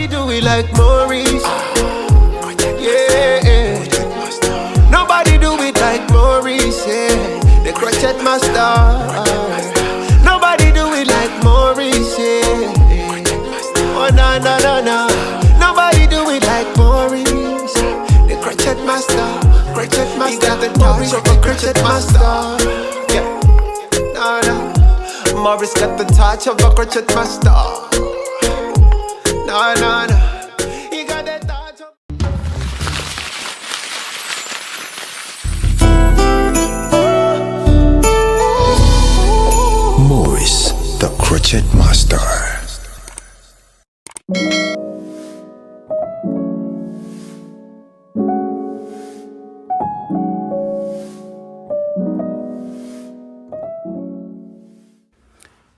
Nobody do it like Maurice. Yeah. Nobody do it like Maurice. Yeah. The crochet master. Nobody do it like Maurice. Yeah. Oh no no no no. Nobody do it like Maurice. The crochet master. Crochet master. He got the touch of a crochet master. Yeah. No no. Maurice got the touch of a crochet master. No, no, no. He got the touch of... Maurice, the crochet master.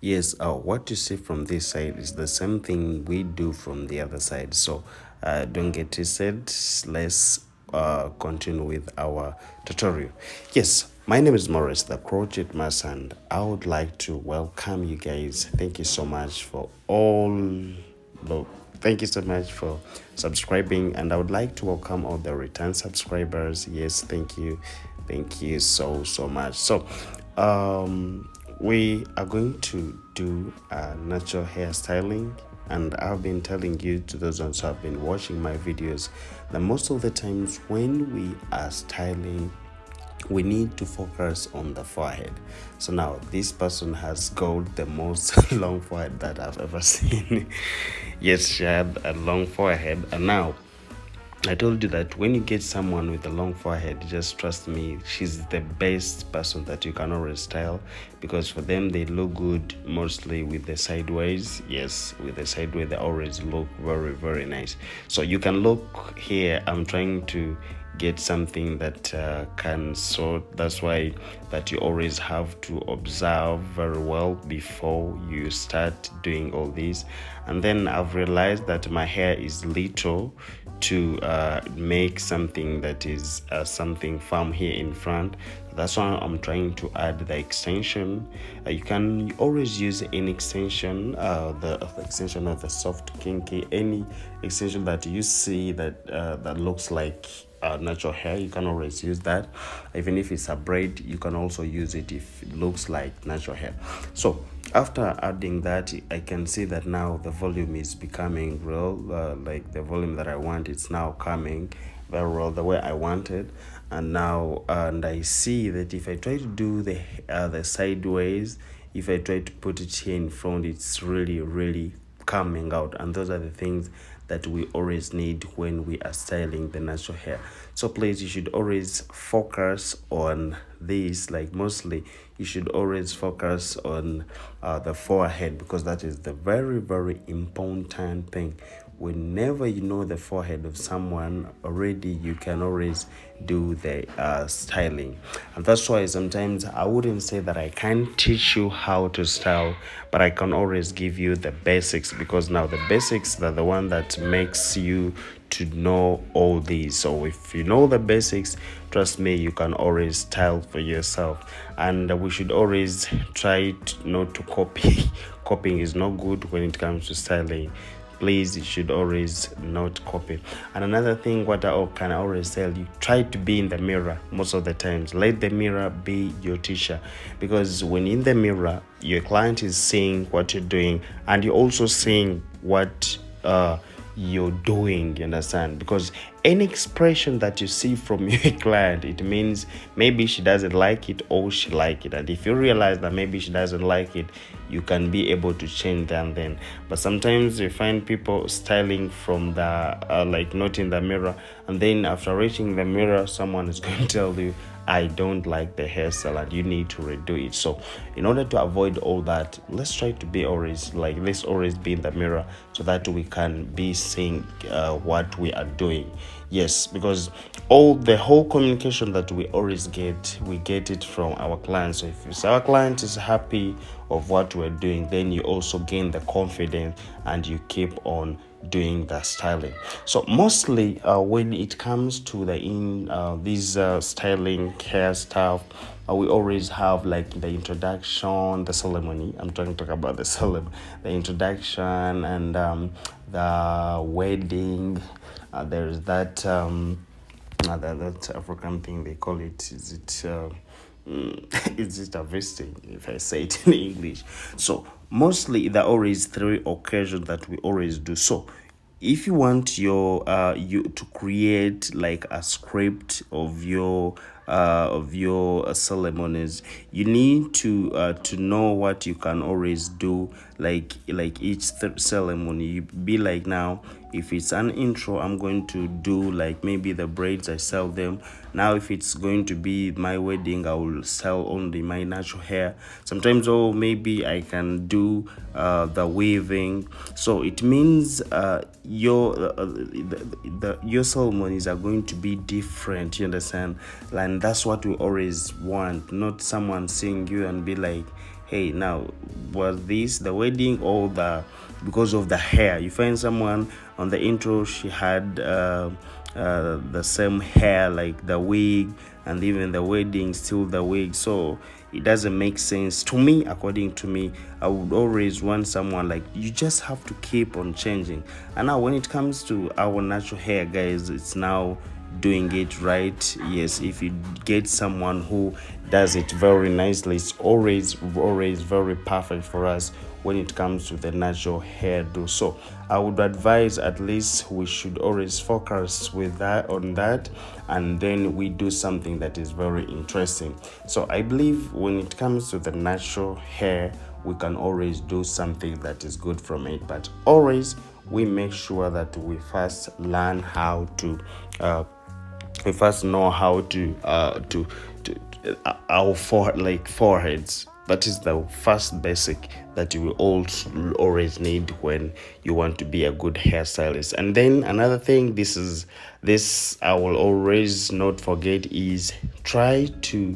Yes, what you see from this side is the same thing we do from the other side. So don't get twisted. Let's continue with our tutorial. Yes, my name is Maurice, the crochet master, and I would like to welcome you guys. Thank you so much for thank you so much for subscribing, and I would like to welcome all the return subscribers. Yes, thank you so much. So we are going to do natural hairstyling, and I've been telling you, to those ones who have been watching my videos, that most of the times when we are styling, we need to focus on the forehead. So now this person has got the most long forehead that I've ever seen. Yes, she had a long forehead, and now I told you that when you get someone with a long forehead, just trust me, she's the best person that you can always style, because for them, they look good mostly with the sideways. Yes, with the sideways, they always look very, very nice. So you can look here. I'm trying to get something that can sort. That's why that you always have to observe very well before you start doing all this. And then I've realized that my hair is little to make something that is something firm here in front. That's why I'm trying to add the extension. You can always use any extension, the extension of the soft kinky, any extension that you see that that looks like natural hair. You can always use that. Even if it's a braid, you can also use it if it looks like natural hair. So after adding that, I can see that now the volume is becoming real, like the volume that I want. It's now coming very well the way I want it. And now and I see that if I try to do the sideways, if I try to put it here in front, it's really coming out. And those are the things that we always need when we are styling the natural hair. So please, you should always focus on this. Like mostly you should always focus on the forehead, because that is the very important thing. Whenever you know the forehead of someone already, you can always do the styling. And that's why sometimes I wouldn't say that I can't teach you how to style, but I can always give you the basics, because now the basics are the one that makes you to know all these. So if you know the basics, trust me, you can always style for yourself. And we should always try not to copy. Copying is not good when it comes to styling. Please, you should always not copy. And another thing, what I can always tell you, try to be in the mirror most of the times. Let the mirror be your teacher, because when in the mirror, your client is seeing what you're doing, and you're also seeing what you're doing, you understand? Because any expression that you see from your client, it means maybe she doesn't like it or she like it. And if you realize that maybe she doesn't like it, you can be able to change them then. But sometimes you find people styling from the like not in the mirror, and then after reaching the mirror, someone is going to tell you, I don't like the hairstyle and you need to redo it. So in order to avoid all that, let's try to be always like, let's always be in the mirror, so that we can be seeing what we are doing. Yes, because the whole communication that we always get, we get it from our clients. So if our client is happy of what we're doing, then you also gain the confidence and you keep on doing the styling. So mostly when it comes to the styling hair stuff, we always have like the introduction, the ceremony. I'm trying to talk about the ceremony, the introduction, and the wedding. There's that that African thing they call it. Is it? Is it a vesting, if I say it in English? So mostly there are always three occasions that we always do. So if you want your you to create like a script of your ceremonies, you need to know what you can always do, like each ceremony. You be like, now if it's an intro, I'm going to do like maybe the braids, I sell them. Now if it's going to be my wedding, I will sell only my natural hair. Sometimes, oh, maybe I can do the weaving. So it means your ceremonies are going to be different, you understand? And that's what we always want, not someone seeing you and be like, hey, now was this the wedding or because of the hair? You find someone on the intro, she had the same hair, like the wig, and even the wedding still the wig. So it doesn't make sense to me. According to me, I would always want someone like, you just have to keep on changing. And now when it comes to our natural hair, guys, it's now doing it right. Yes, if you get someone who does it very nicely, it's always very perfect for us when it comes to the natural hairdo. So I would advise, at least we should always focus with that, on that, and then we do something that is very interesting. So I believe when it comes to the natural hair, we can always do something that is good from it, but always we make sure that we first learn how to we first know how to our foreheads. That is the first basic that you will always need when you want to be a good hairstylist. And then another thing, this I will always not forget, is try to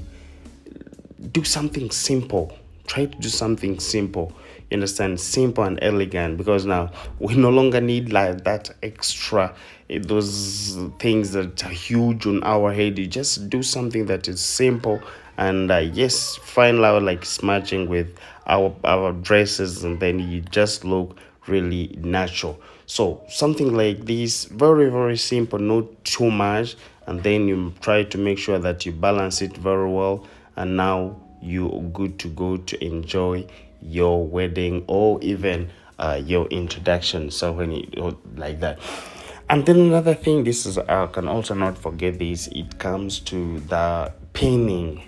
do something simple. Try to do something simple. You understand? Simple and elegant, because now we no longer need like that extra, those things that are huge on our head. You just do something that is simple, and yes, find out like matching with our dresses, and then you just look really natural. So something like this, very simple, not too much, and then you try to make sure that you balance it very well, and now you're good to go to enjoy your wedding, or even your introduction ceremony, like that. And then another thing, this is, I can also not forget this, it comes to the pinning.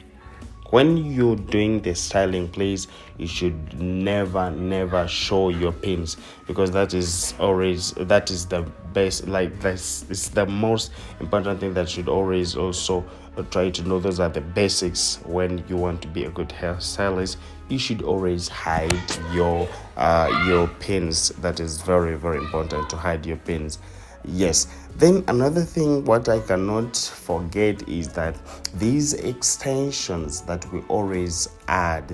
When you're doing the styling, please, you should never show your pins, because that is the best, like that's it's the most important thing that should always also try to know. Those are the basics. When you want to be a good hairstylist, you should always hide your pins. That is very important, to hide your pins. Yes. Then another thing, what I cannot forget, is that these extensions that we always add,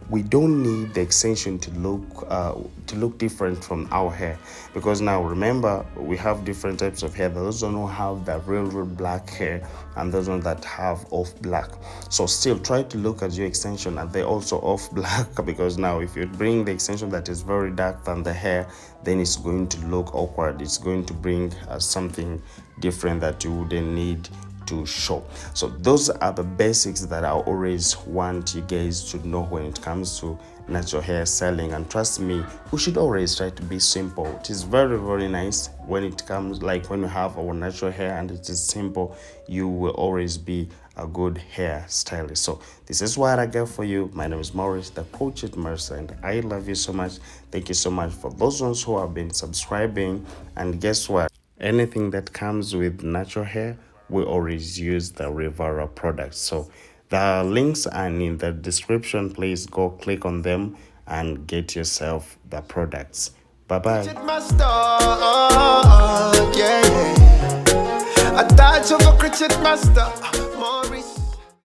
we don't need the extension to look different from our hair, because now remember, we have different types of hair. Those who have the real black hair, and those ones that have off black. So still try to look at your extension and they're also off black, because now if you bring the extension that is very dark than the hair, then it's going to look awkward. It's going to bring something different that you wouldn't need to show. So those are the basics that I always want you guys to know when it comes to natural hair styling. And trust me, we should always try to be simple. It is very nice when it comes, like when we have our natural hair and it is simple, you will always be a good hair stylist. So this is what I got for you. My name is Maurice, the Crochet Mercer, and I love you so much. Thank you so much for those ones who have been subscribing. And guess what? Anything that comes with natural hair, we always use the Rivera products. So the links are in the description. Please go click on them and get yourself the products. Bye-bye. I thought you go Crochet Master.